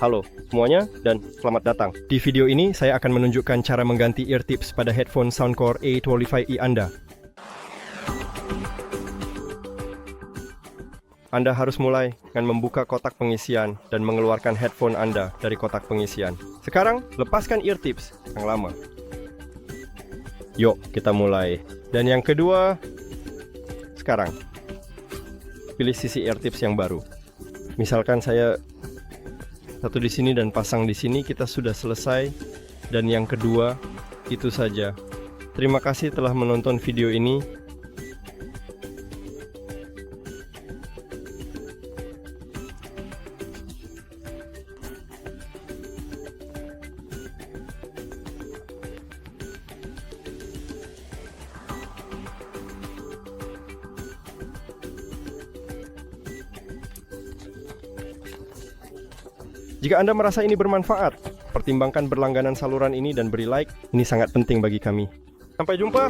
Halo semuanya dan selamat datang. Di video ini saya akan menunjukkan cara mengganti eartips pada headphone SOUNDCORE A25i Anda. Anda harus mulai dengan membuka kotak pengisian dan mengeluarkan headphone Anda dari kotak pengisian. Sekarang, lepaskan eartips yang lama. Yuk, kita mulai. Dan yang kedua, sekarang, pilih sisi eartips yang baru. Misalkan saya satu di sini dan pasang di sini, kita sudah selesai. Dan yang kedua, itu saja. Terima kasih telah menonton video ini. Jika Anda merasa ini bermanfaat, pertimbangkan berlangganan saluran ini dan beri like. Ini sangat penting bagi kami. Sampai jumpa!